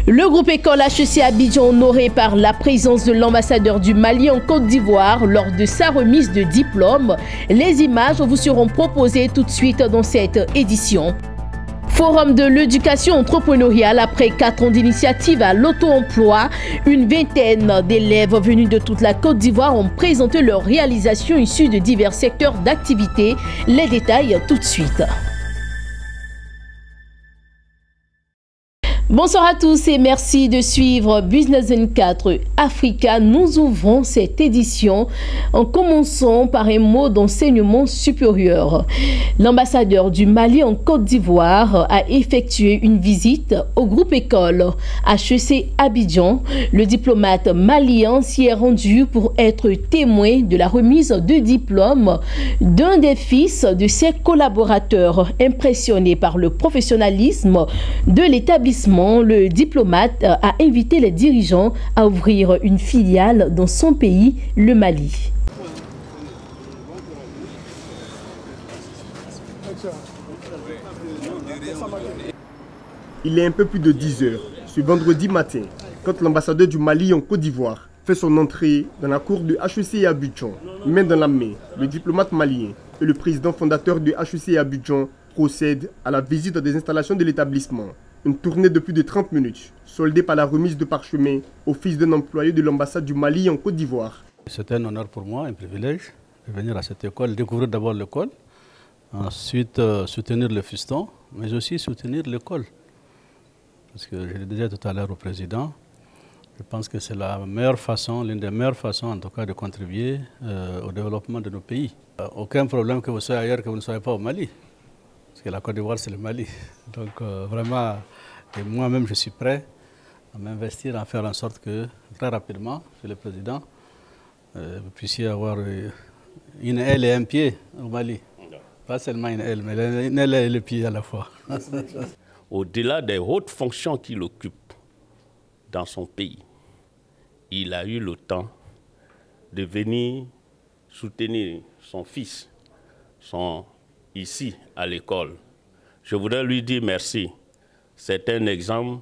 Le groupe école HEC Abidjan honoré par la présence de l'ambassadeur du Mali en Côte d'Ivoire lors de sa remise de diplôme. Les images vous seront proposées tout de suite dans cette édition. Forum de l'éducation entrepreneuriale après 4 ans d'initiative à l'auto-emploi. Une vingtaine d'élèves venus de toute la Côte d'Ivoire ont présenté leurs réalisations issues de divers secteurs d'activité. Les détails tout de suite. Bonsoir à tous et merci de suivre Business 24 Africa. Nous ouvrons cette édition en commençant par un mot d'enseignement supérieur. L'ambassadeur du Mali en Côte d'Ivoire a effectué une visite au groupe école HEC Abidjan. Le diplomate malien s'y est rendu pour être témoin de la remise de diplôme d'un des fils de ses collaborateurs. Impressionné par le professionnalisme de l'établissement, le diplomate a invité les dirigeants à ouvrir une filiale dans son pays, le Mali. Il est un peu plus de 10 heures, ce vendredi matin, quand l'ambassadeur du Mali en Côte d'Ivoire fait son entrée dans la cour de HEC Abidjan. Main dans la main, le diplomate malien et le président fondateur de HEC Abidjan procèdent à la visite des installations de l'établissement. Une tournée de plus de 30 minutes, soldée par la remise de parchemin au fils d'un employé de l'ambassade du Mali en Côte d'Ivoire. C'est un honneur pour moi, un privilège de venir à cette école, découvrir d'abord l'école, ensuite soutenir le fiston, mais aussi soutenir l'école. Parce que je l'ai dit tout à l'heure au président, je pense que c'est la meilleure façon, l'une des meilleures façons en tout cas de contribuer au développement de nos pays. Aucun problème que vous soyez ailleurs, que vous ne soyez pas au Mali. Parce que la Côte d'Ivoire, c'est le Mali. Donc vraiment, moi-même, je suis prêt à m'investir, à faire en sorte que très rapidement, Monsieur le Président, vous puissiez avoir une aile et un pied au Mali. Pas seulement une aile, mais une aile et le pied à la fois. Au-delà des hautes fonctions qu'il occupe dans son pays, il a eu le temps de venir soutenir son fils, ici à l'école. Je voudrais lui dire merci. C'est un exemple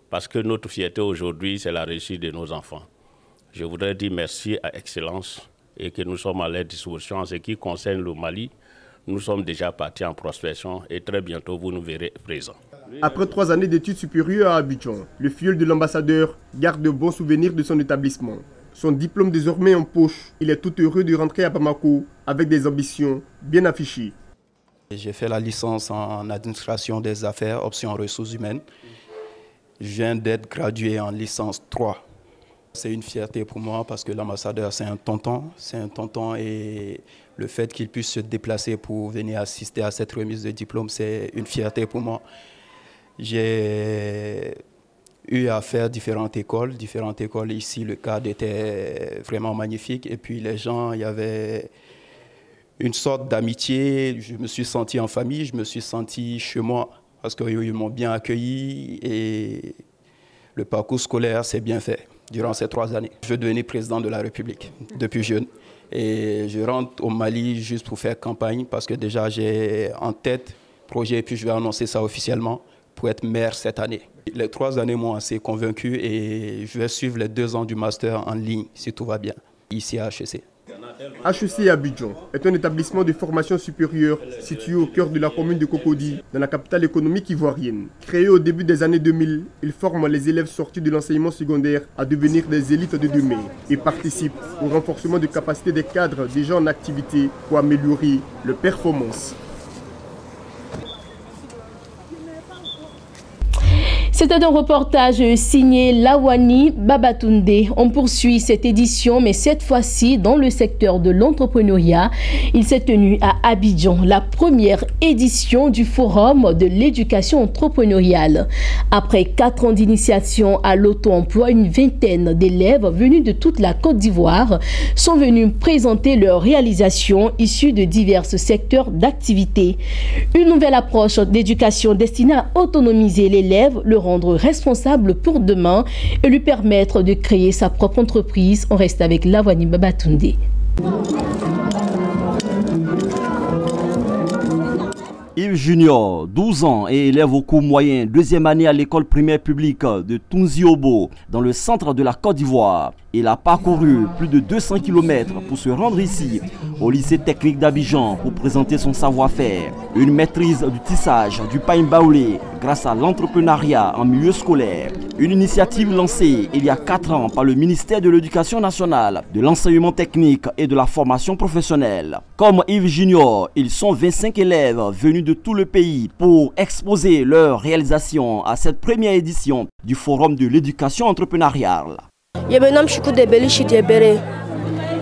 parce que notre fierté aujourd'hui, c'est la réussite de nos enfants. Je voudrais dire merci à Excellence et que nous sommes à leur disposition. En ce qui concerne le Mali, nous sommes déjà partis en prospection et très bientôt vous nous verrez présents. Après 3 années d'études supérieures à Abidjan, le filleul de l'ambassadeur garde de bons souvenirs de son établissement. Son diplôme désormais en poche, il est tout heureux de rentrer à Bamako avec des ambitions bien affichées. J'ai fait la licence en administration des affaires, option ressources humaines. Je viens d'être gradué en licence 3. C'est une fierté pour moi parce que l'ambassadeur, c'est un tonton et le fait qu'il puisse se déplacer pour venir assister à cette remise de diplôme, c'est une fierté pour moi. J'ai eu à faire différentes écoles ici, le cadre était vraiment magnifique et puis les gens, il y avait une sorte d'amitié, je me suis senti en famille, je me suis senti chez moi parce qu'ils m'ont bien accueilli et le parcours scolaire s'est bien fait durant ces 3 années. Je veux devenir président de la République depuis jeune et je rentre au Mali juste pour faire campagne parce que déjà j'ai en tête projet et puis je vais annoncer ça officiellement pour être maire cette année. Les 3 années m'ont assez convaincu et je vais suivre les 2 ans du master en ligne si tout va bien ici à HEC. HEC Abidjan est un établissement de formation supérieure situé au cœur de la commune de Cocody, dans la capitale économique ivoirienne. Créé au début des années 2000, il forme les élèves sortis de l'enseignement secondaire à devenir des élites de demain et participe au renforcement des capacités des cadres déjà en activité pour améliorer leurs performances. C'était un reportage signé Lawani Babatunde. On poursuit cette édition, mais cette fois-ci dans le secteur de l'entrepreneuriat. Il s'est tenu à Abidjan, la première édition du Forum de l'éducation entrepreneuriale. Après 4 ans d'initiation à l'auto-emploi, une vingtaine d'élèves venus de toute la Côte d'Ivoire sont venus présenter leurs réalisations issues de divers secteurs d'activité. Une nouvelle approche d'éducation destinée à autonomiser l'élève, le rendre responsable pour demain et lui permettre de créer sa propre entreprise. On reste avec Lavani Babatunde. Yves Junior, 12 ans et élève au cours moyen, 2e année à l'école primaire publique de Tunziobo, dans le centre de la Côte d'Ivoire. Il a parcouru plus de 200 km pour se rendre ici, au lycée technique d'Abidjan, pour présenter son savoir-faire. Une maîtrise du tissage du pain baoulé grâce à l'entrepreneuriat en milieu scolaire. Une initiative lancée il y a 4 ans par le ministère de l'Éducation nationale, de l'enseignement technique et de la formation professionnelle. Comme Yves Junior, ils sont 25 élèves venus de tout le pays pour exposer leurs réalisations à cette première édition du Forum de l'éducation entrepreneuriale. Je me nomme Choukou Debeli Chidebere,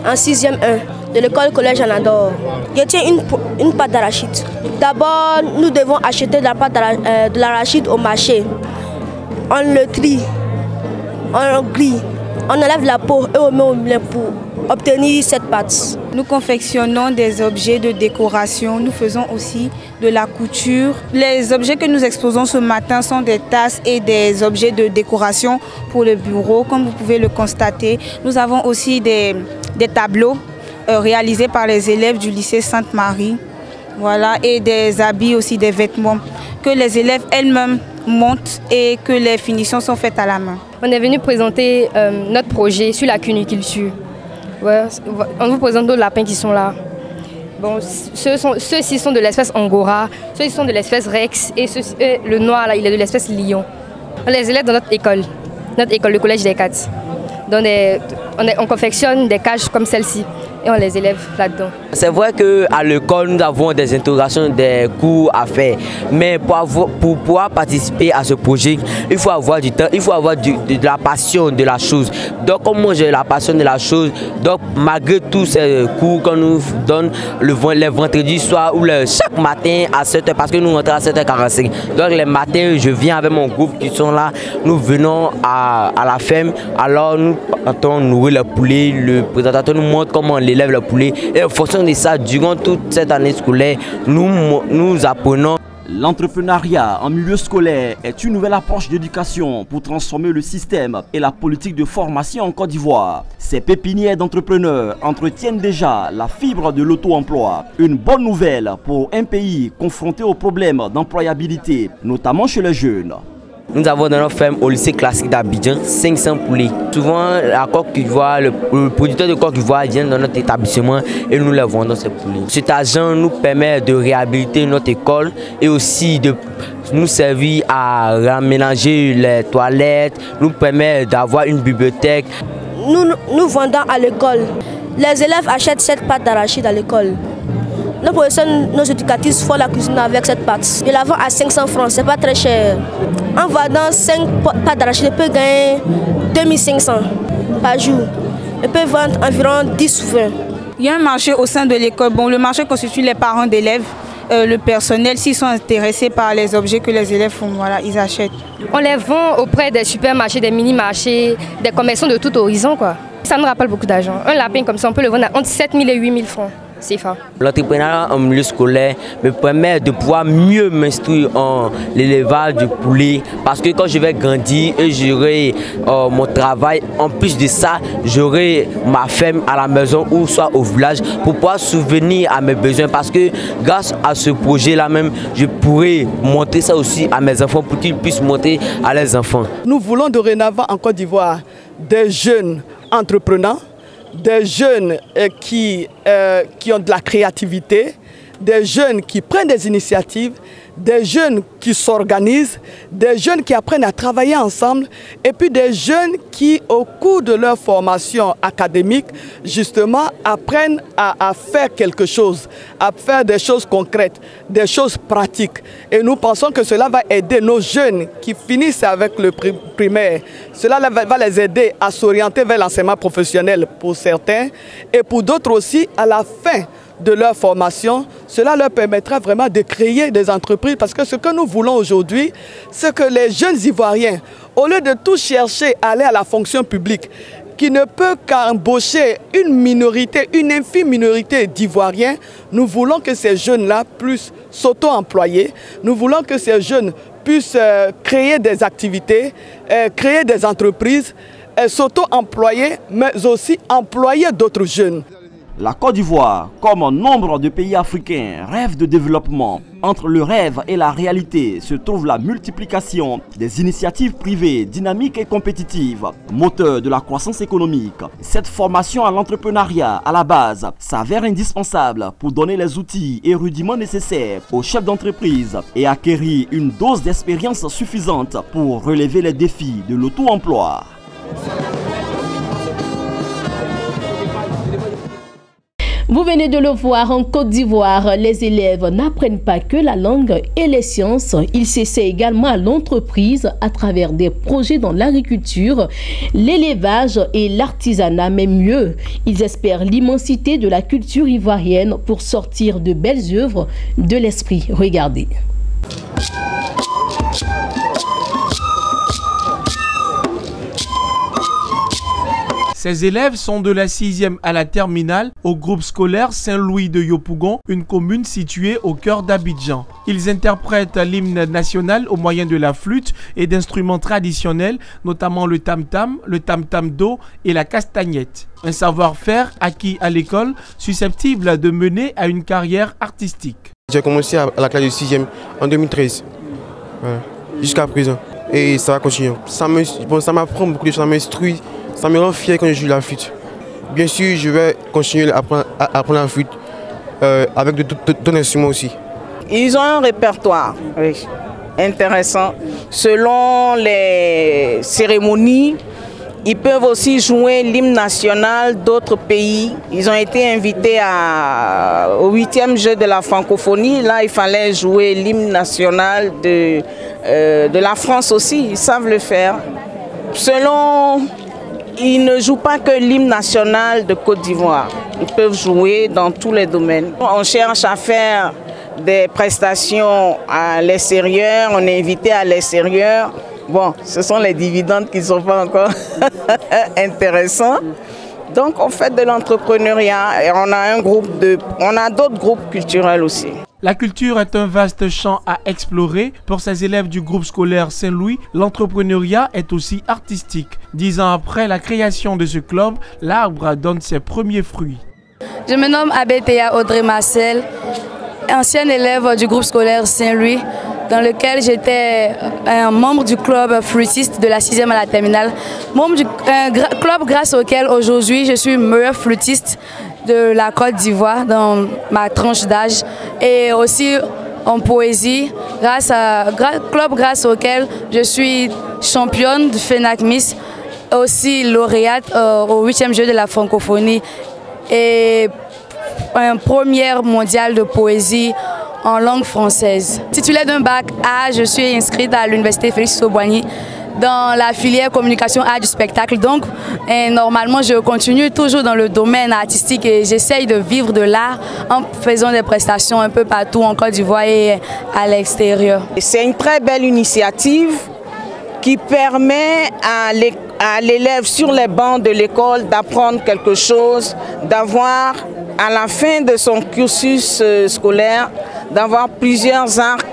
en 6e 1 de l'école collège Anador. Je tiens une pâte d'arachide. D'abord, nous devons acheter de l'arachide au marché. On le trie, on le grille, on enlève la peau et on met au moulin pour obtenir cette pâte. Nous confectionnons des objets de décoration, nous faisons aussi de la couture. Les objets que nous exposons ce matin sont des tasses et des objets de décoration pour le bureau, comme vous pouvez le constater. Nous avons aussi des tableaux réalisés par les élèves du lycée Sainte-Marie, voilà, et des habits aussi, des vêtements que les élèves elles-mêmes montent et que les finitions sont faites à la main. On est venu présenter notre projet sur la cuniculture. Ouais, on vous présente d'autres lapins qui sont là. Bon, ceux-ci sont de l'espèce Angora, ceux-ci sont de l'espèce Rex et le noir là, il est de l'espèce Lion. On les élève dans notre école, le collège des 4. On confectionne des cages comme celle-ci et on les élève là-dedans. C'est vrai qu'à l'école, nous avons des interrogations, des cours à faire. Mais pour pouvoir participer à ce projet, il faut avoir du temps, il faut avoir de la passion de la chose. Donc, comme moi j'ai la passion de la chose, donc malgré tous ces cours qu'on nous donne les vendredis soirs ou chaque matin à 7h, parce que nous rentrons à 7h45. Donc, les matins, je viens avec mon groupe qui sont là. Nous venons à la ferme. Alors, nous partons nourrir les poulets. Le présentateur nous montre comment on élève le poulet. Et en fonction de ça, durant toute cette année scolaire, nous apprenons. L'entrepreneuriat en milieu scolaire est une nouvelle approche d'éducation pour transformer le système et la politique de formation en Côte d'Ivoire. Ces pépinières d'entrepreneurs entretiennent déjà la fibre de l'auto-emploi. Une bonne nouvelle pour un pays confronté aux problèmes d'employabilité, notamment chez les jeunes. Nous avons dans notre ferme au lycée classique d'Abidjan 500 poulets. Souvent, la Côte d'Ivoire, le producteur de Côte d'Ivoire vient dans notre établissement et nous les vendons ces poulets. Cet argent nous permet de réhabiliter notre école et aussi de nous servir à raménager les toilettes, nous permet d'avoir une bibliothèque. Nous vendons à l'école. Les élèves achètent cette pâte d'arachide à l'école. Nos professeurs, nos éducatrices font la cuisine avec cette pâte. Ils la vendent à 500 francs, c'est pas très cher. En vendant 5 pâtes d'arachide, ils peuvent gagner 2500 par jour. Ils peuvent vendre environ 10 ou 20. Il y a un marché au sein de l'école. Bon, le marché constitue les parents d'élèves, le personnel. S'ils sont intéressés par les objets que les élèves font, voilà, ils achètent. On les vend auprès des supermarchés, des mini-marchés, des commerçants de tout horizon, quoi. Ça nous rappelle beaucoup d'argent. Un lapin comme ça, on peut le vendre entre 7 000 et 8 000 francs. L'entrepreneuriat en milieu scolaire me permet de pouvoir mieux m'instruire en l'élevage du poulet parce que quand je vais grandir et j'aurai mon travail, en plus de ça, j'aurai ma ferme à la maison ou soit au village pour pouvoir subvenir à mes besoins parce que grâce à ce projet-là même, je pourrai montrer ça aussi à mes enfants pour qu'ils puissent montrer à leurs enfants. Nous voulons dorénavant en Côte d'Ivoire des jeunes entrepreneurs, des jeunes qui ont de la créativité, des jeunes qui prennent des initiatives, des jeunes qui s'organisent, des jeunes qui apprennent à travailler ensemble et puis des jeunes qui, au cours de leur formation académique, justement, apprennent à faire quelque chose, à faire des choses concrètes, des choses pratiques. Et nous pensons que cela va aider nos jeunes qui finissent avec le primaire. Cela va les aider à s'orienter vers l'enseignement professionnel pour certains et pour d'autres aussi à la fin de leur formation, cela leur permettra vraiment de créer des entreprises. Parce que ce que nous voulons aujourd'hui, c'est que les jeunes Ivoiriens, au lieu de tout chercher à aller à la fonction publique, qui ne peut qu'embaucher une minorité, une infime minorité d'Ivoiriens, nous voulons que ces jeunes-là puissent s'auto-employer. Nous voulons que ces jeunes puissent créer des activités, créer des entreprises, s'auto-employer, mais aussi employer d'autres jeunes. La Côte d'Ivoire, comme nombre de pays africains, rêve de développement. Entre le rêve et la réalité se trouve la multiplication des initiatives privées dynamiques et compétitives, moteur de la croissance économique. Cette formation à l'entrepreneuriat à la base s'avère indispensable pour donner les outils et rudiments nécessaires aux chefs d'entreprise et acquérir une dose d'expérience suffisante pour relever les défis de l'auto-emploi. Vous venez de le voir, en Côte d'Ivoire, les élèves n'apprennent pas que la langue et les sciences. Ils s'essaient également à l'entreprise à travers des projets dans l'agriculture, l'élevage et l'artisanat, mais mieux, ils espèrent l'immensité de la culture ivoirienne pour sortir de belles œuvres de l'esprit. Regardez. Ces élèves sont de la 6e à la terminale au groupe scolaire Saint-Louis de Yopougon, une commune située au cœur d'Abidjan. Ils interprètent l'hymne national au moyen de la flûte et d'instruments traditionnels, notamment le tam-tam d'eau et la castagnette. Un savoir-faire acquis à l'école susceptible de mener à une carrière artistique. J'ai commencé à la classe de 6e en 2013, jusqu'à présent. Et ça va continuer. Ça m'apprend beaucoup de choses, ça m'instruit. Ça me rend fier quand je joue la flûte. Bien sûr, je vais continuer à apprendre la flûte avec d'autres instruments aussi. Ils ont un répertoire intéressant. Selon les cérémonies, ils peuvent aussi jouer l'hymne national d'autres pays. Ils ont été invités au 8e jeu de la francophonie. Là, il fallait jouer l'hymne national de la France aussi. Ils savent le faire. Ils ne jouent pas que l'hymne national de Côte d'Ivoire. Ils peuvent jouer dans tous les domaines. On cherche à faire des prestations à l'extérieur, on est invité à l'extérieur. Bon, ce sont les dividendes qui ne sont pas encore intéressants. Donc on fait de l'entrepreneuriat et on a d'autres groupes culturels aussi. La culture est un vaste champ à explorer. Pour ces élèves du groupe scolaire Saint-Louis, l'entrepreneuriat est aussi artistique. 10 ans après la création de ce club, l'arbre donne ses premiers fruits. Je me nomme Abétea Audrey Marcel, ancienne élève du groupe scolaire Saint-Louis, dans lequel j'étais un membre du club flûtiste de la 6e à la terminale. Membre du club grâce auquel aujourd'hui je suis meilleure flûtiste de la Côte d'Ivoire dans ma tranche d'âge et aussi en poésie, club grâce auquel je suis championne du FENAC-MIS, aussi lauréate au 8e jeu de la francophonie et un première mondiale de poésie en langue française. Titulaire d'un bac A, je suis inscrite à l'université Félix Houphouët-Boigny dans la filière communication art du spectacle. Donc, normalement, je continue toujours dans le domaine artistique et j'essaye de vivre de l'art en faisant des prestations un peu partout en Côte d'Ivoire et à l'extérieur. C'est une très belle initiative qui permet à l'élève sur les bancs de l'école d'apprendre quelque chose, d'avoir à la fin de son cursus scolaire, d'avoir plusieurs arcs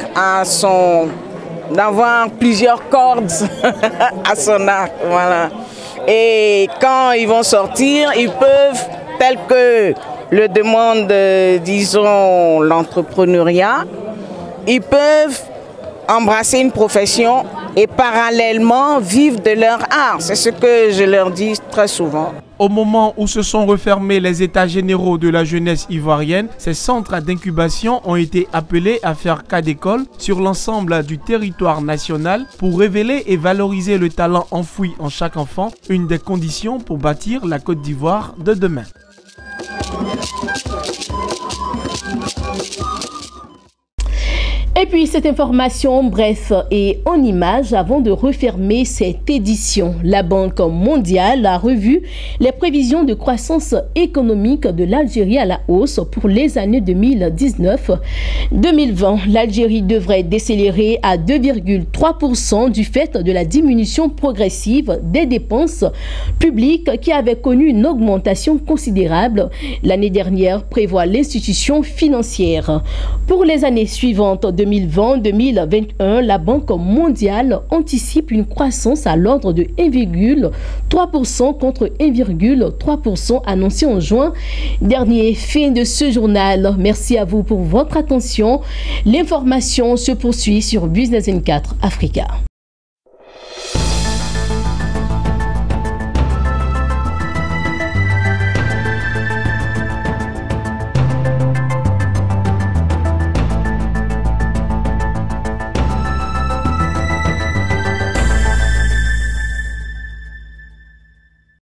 d'avoir plusieurs cordes à son arc, voilà. Et quand ils vont sortir, ils peuvent, tel que le demande, disons, l'entrepreneuriat, ils peuvent embrasser une profession et parallèlement vivre de leur art. C'est ce que je leur dis très souvent. Au moment où se sont refermés les états généraux de la jeunesse ivoirienne, ces centres d'incubation ont été appelés à faire cas d'école sur l'ensemble du territoire national pour révéler et valoriser le talent enfoui en chaque enfant, une des conditions pour bâtir la Côte d'Ivoire de demain. Et puis cette information, bref et en images, avant de refermer cette édition, la Banque mondiale a revu les prévisions de croissance économique de l'Algérie à la hausse pour les années 2019-2020. L'Algérie devrait décélérer à 2,3% du fait de la diminution progressive des dépenses publiques qui avait connu une augmentation considérable l'année dernière, prévoit l'institution financière. Pour les années suivantes, 2020-2021, la Banque mondiale anticipe une croissance à l'ordre de 1,3% contre 1,3% annoncé en juin dernier. Fin de ce journal. Merci à vous pour votre attention. L'information se poursuit sur Business N4 Africa.